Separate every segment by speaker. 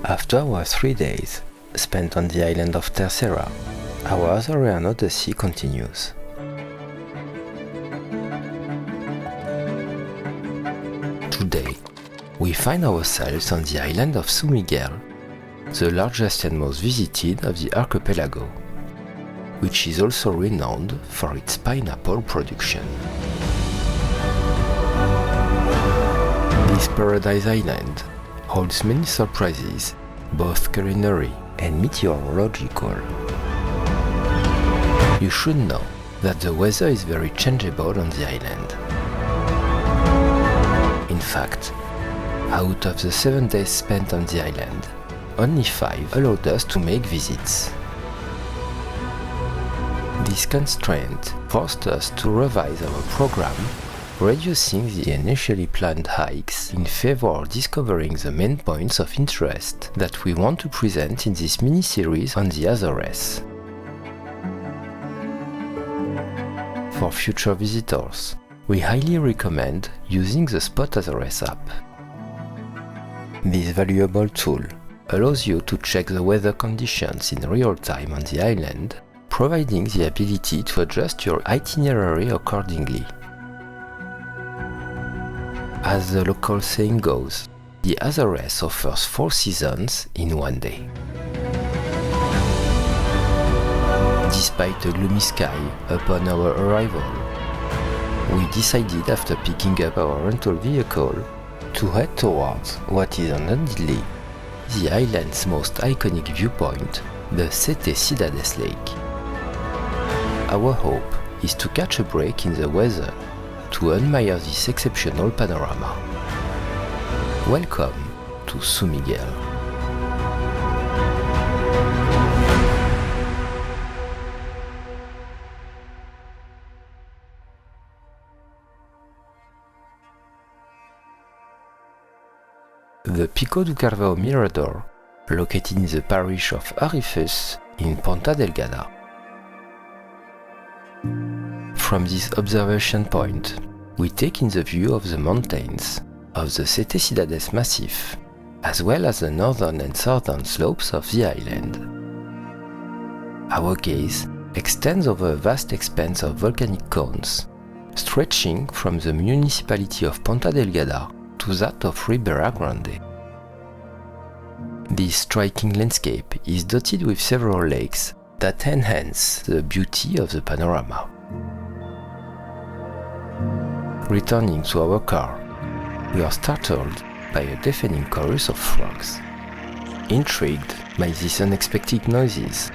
Speaker 1: After our 3 days spent on the island of Terceira, our Azorian odyssey continues. Today, we find ourselves on the island of São Miguel, the largest and most visited of the archipelago, which is also renowned for its pineapple production. This paradise island holds many surprises, both culinary and meteorological. You should know that the weather is very changeable on the island. In fact, out of the 7 days spent on the island, only 5 allowed us to make visits. This constraint forced us to revise our program, reducing the initially planned hikes in favor of discovering the main points of interest that we want to present in this mini-series on the Azores. For future visitors, we highly recommend using the Spot Azores app. This valuable tool allows you to check the weather conditions in real time on the island, providing the ability to adjust your itinerary accordingly. As the local saying goes, the Azores offers 4 seasons in one day. Despite a gloomy sky upon our arrival, we decided after picking up our rental vehicle to head towards what is undoubtedly the island's most iconic viewpoint, the Sete Cidades lake. Our hope is to catch a break in the weather to admire this exceptional panorama. Welcome to São Miguel. The Pico do Carvão Miradouro, located in the parish of Arifus in Ponta Delgada. From this observation point, we take in the view of the mountains of the Sete Cidades massif, as well as the northern and southern slopes of the island. Our gaze extends over a vast expanse of volcanic cones, stretching from the municipality of Ponta Delgada to that of Ribeira Grande. This striking landscape is dotted with several lakes that enhance the beauty of the panorama. Returning to our car, we are startled by a deafening chorus of frogs. Intrigued by these unexpected noises,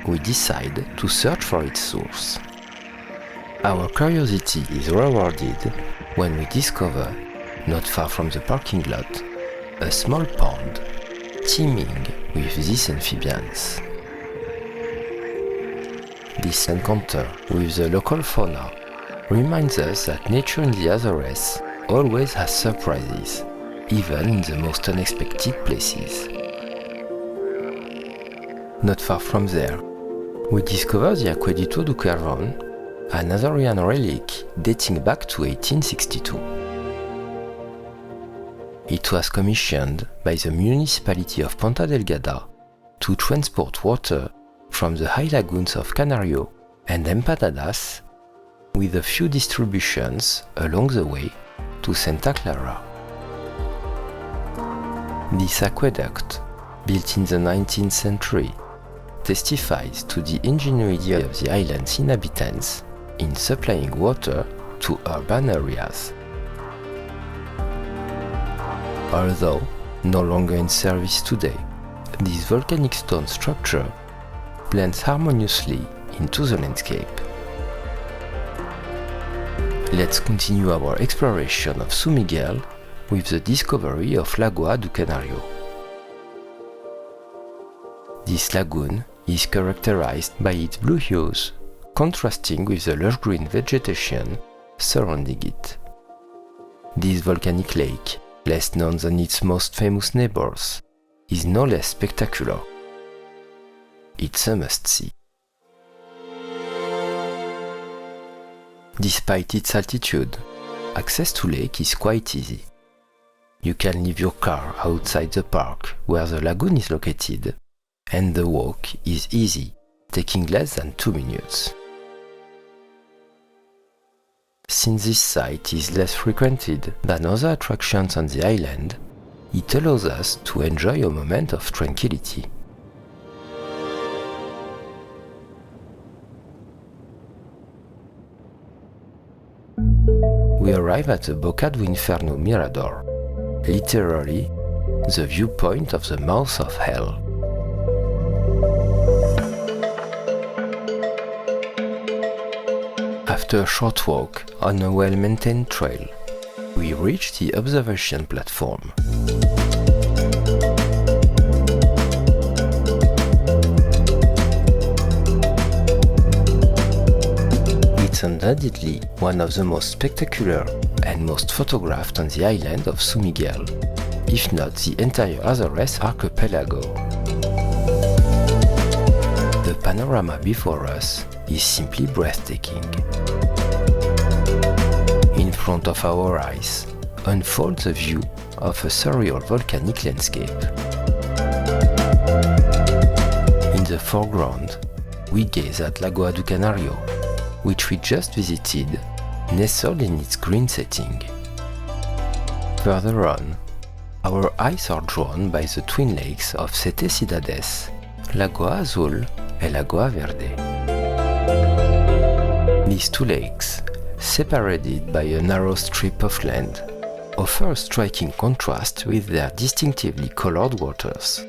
Speaker 1: we decide to search for its source. Our curiosity is rewarded when we discover, not far from the parking lot, a small pond teeming with these amphibians. This encounter with the local fauna reminds us that nature in the Azores always has surprises, even in the most unexpected places. Not far from there, we discover the Aqueduto do Carvão, an Azorian relic dating back to 1862. It was commissioned by the municipality of Ponta Delgada to transport water from the high lagoons of Canario and Empanadas, with a few distributions along the way to Santa Clara. This aqueduct, built in the 19th century, testifies to the ingenuity of the island's inhabitants in supplying water to urban areas. Although no longer in service today, this volcanic stone structure blends harmoniously into the landscape. Let's continue our exploration of São Miguel with the discovery of Lagoa do Canario. This lagoon is characterized by its blue hues, contrasting with the lush green vegetation surrounding it. This volcanic lake, less known than its most famous neighbors, is no less spectacular. It's a must-see. Despite its altitude, access to lake is quite easy. You can leave your car outside the park where the lagoon is located, and the walk is easy, taking less than 2 minutes. Since this site is less frequented than other attractions on the island, it allows us to enjoy a moment of tranquility. We arrive at the Boca do Inferno Mirador, literally the viewpoint of the mouth of hell. After a short walk on a well-maintained trail, we reach the observation platform. It's undoubtedly one of the most spectacular and most photographed on the island of São Miguel, if not the entire Azores archipelago. The panorama before us is simply breathtaking. In front of our eyes unfolds a view of a surreal volcanic landscape. In the foreground, we gaze at Lagoa do Canario, which we just visited, nestled in its green setting. Further on, our eyes are drawn by the twin lakes of Sete Cidades, Lagoa Azul and Lagoa Verde. These two lakes, separated by a narrow strip of land, offer a striking contrast with their distinctively colored waters.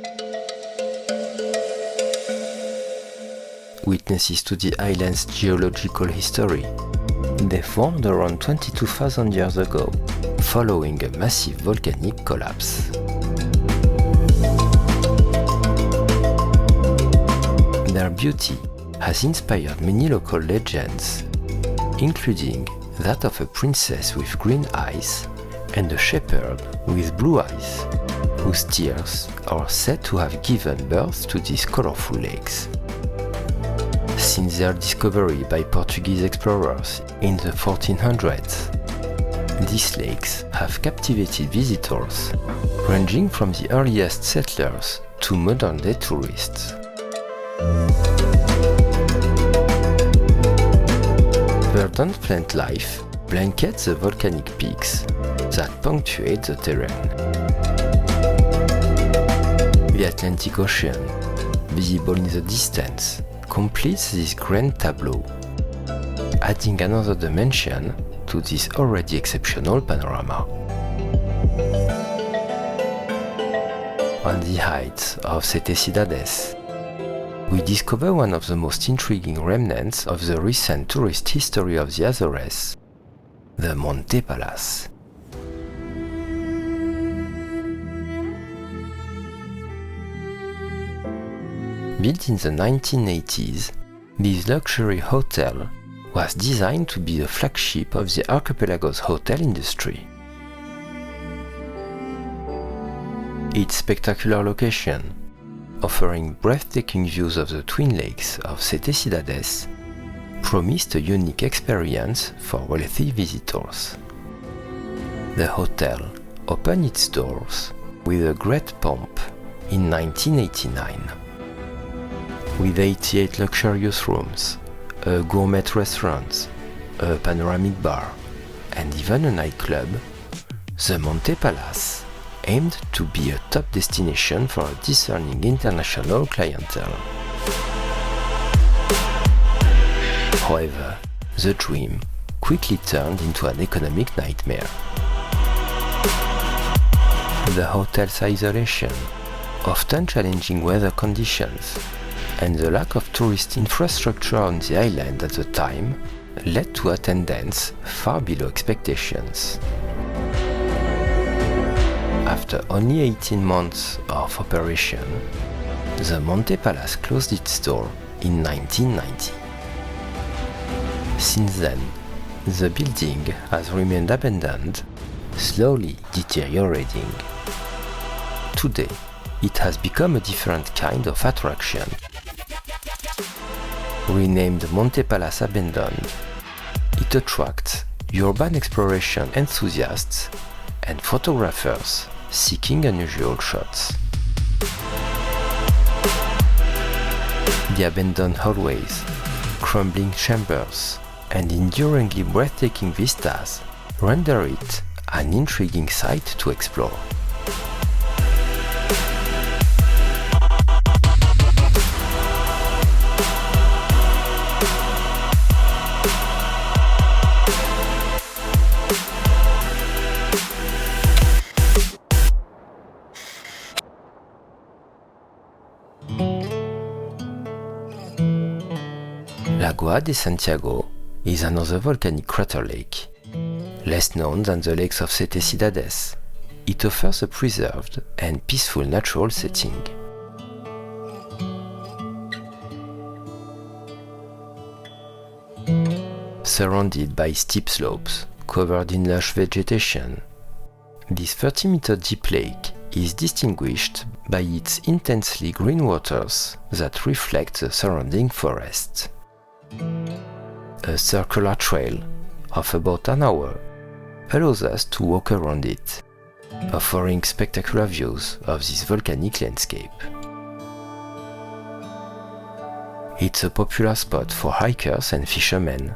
Speaker 1: Witnesses to the island's geological history, they formed around 22,000 years ago, following a massive volcanic collapse. Their beauty has inspired many local legends, including that of a princess with green eyes and a shepherd with blue eyes, whose tears are said to have given birth to these colorful lakes. Since their discovery by Portuguese explorers in the 1400s, these lakes have captivated visitors, ranging from the earliest settlers to modern-day tourists. Verdant plant life blankets the volcanic peaks that punctuate the terrain. The Atlantic Ocean, visible in the distance, completes this grand tableau, adding another dimension to this already exceptional panorama. On the heights of Sete Cidades, we discover one of the most intriguing remnants of the recent tourist history of the Azores, the Monte Palace. Built in the 1980s, this luxury hotel was designed to be the flagship of the archipelago's hotel industry. Its spectacular location, offering breathtaking views of the twin lakes of Sete Cidades, promised a unique experience for wealthy visitors. The hotel opened its doors with a great pomp in 1989. With 88 luxurious rooms, a gourmet restaurant, a panoramic bar, and even a nightclub, the Monte Palace aimed to be a top destination for a discerning international clientele. However, the dream quickly turned into an economic nightmare. The hotel's isolation, often challenging weather conditions, and the lack of tourist infrastructure on the island at the time led to attendance far below expectations. After only 18 months of operation, the Monte Palace closed its door in 1990. Since then, the building has remained abandoned, slowly deteriorating. Today, it has become a different kind of attraction. Renamed Monte Palace Abandoned, it attracts urban exploration enthusiasts and photographers seeking unusual shots. The abandoned hallways, crumbling chambers, and enduringly breathtaking vistas render it an intriguing site to explore. Lagoa de Santiago is another volcanic crater lake. Less known than the lakes of Sete Cidades, it offers a preserved and peaceful natural setting. Surrounded by steep slopes covered in lush vegetation, this 30-meter deep lake is distinguished by its intensely green waters that reflect the surrounding forest. A circular trail of about an hour allows us to walk around it, offering spectacular views of this volcanic landscape. It's a popular spot for hikers and fishermen,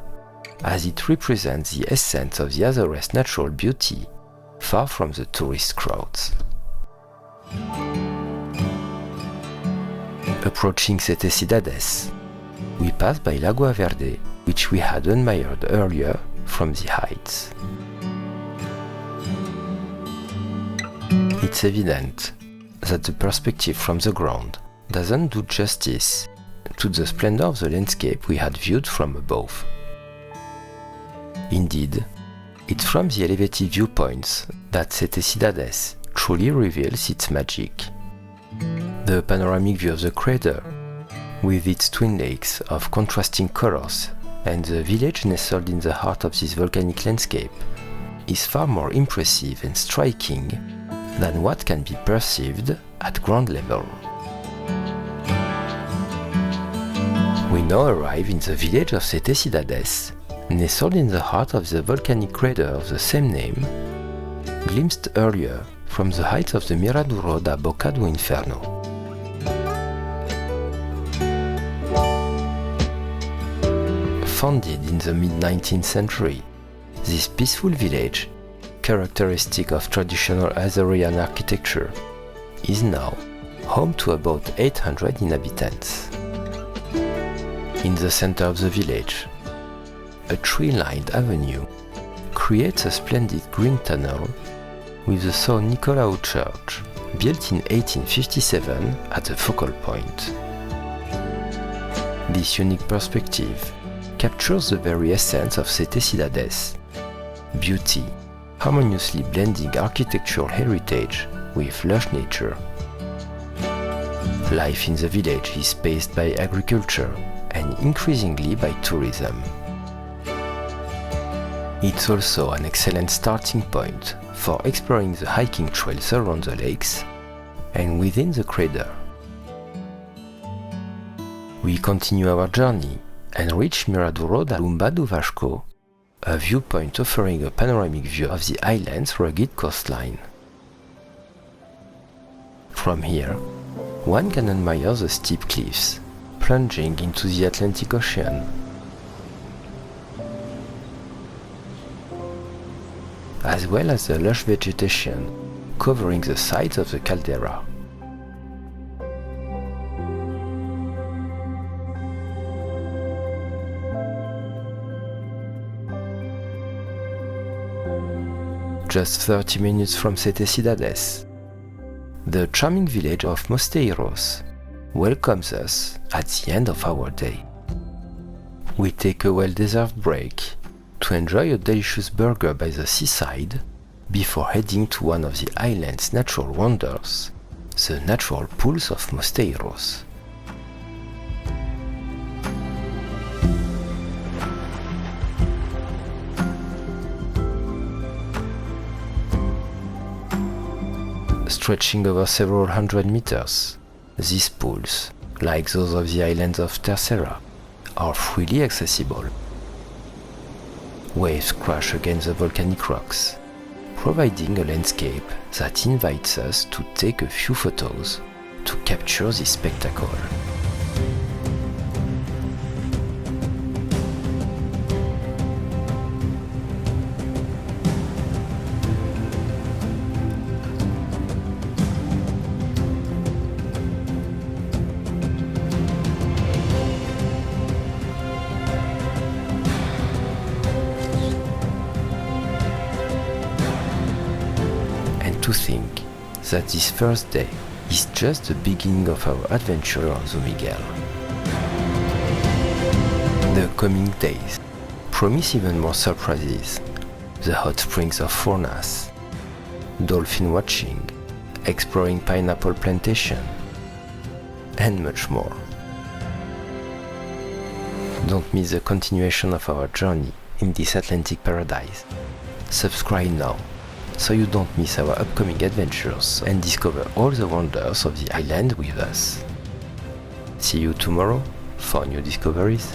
Speaker 1: as it represents the essence of the Azores' natural beauty, far from the tourist crowds. Approaching Sete Cidades, we pass by Lago Verde, which we had admired earlier from the heights. It's evident that the perspective from the ground doesn't do justice to the splendor of the landscape we had viewed from above. Indeed, it's from the elevated viewpoints that Sete Cidades truly reveals its magic. The panoramic view of the crater, with its twin lakes of contrasting colors and the village nestled in the heart of this volcanic landscape, is far more impressive and striking than what can be perceived at ground level. We now arrive in the village of Sete Cidades, nestled in the heart of the volcanic crater of the same name, glimpsed earlier from the heights of the Miradouro da Boca do Inferno. Founded in the mid-19th century, this peaceful village, characteristic of traditional Azorian architecture, is now home to about 800 inhabitants. In the center of the village, a tree-lined avenue creates a splendid green tunnel with the São Nicolau Church, built in 1857 at the focal point. This unique perspective captures the very essence of Sete Cidades: beauty, harmoniously blending architectural heritage with lush nature. Life in the village is paced by agriculture and increasingly by tourism. It's also an excellent starting point for exploring the hiking trails around the lakes and within the crater. We continue our journey and reach Miradouro da Lomba do Vasco, a viewpoint offering a panoramic view of the island's rugged coastline. From here, one can admire the steep cliffs plunging into the Atlantic Ocean, as well as the lush vegetation covering the sides of the caldera. Just 30 minutes from Sete Cidades, the charming village of Mosteiros welcomes us at the end of our day. We take a well-deserved break to enjoy a delicious burger by the seaside before heading to one of the island's natural wonders, the natural pools of Mosteiros. Stretching over several hundred meters, these pools, like those of the islands of Terceira, are freely accessible. Waves crash against the volcanic rocks, providing a landscape that invites us to take a few photos to capture this spectacle. To think that this first day is just the beginning of our adventure on São Miguel. The coming days promise even more surprises: the hot springs of Furnas, dolphin watching, exploring pineapple plantation, and much more. Don't miss the continuation of our journey in this Atlantic paradise. Subscribe now so you don't miss our upcoming adventures and discover all the wonders of the island with us. See you tomorrow for new discoveries.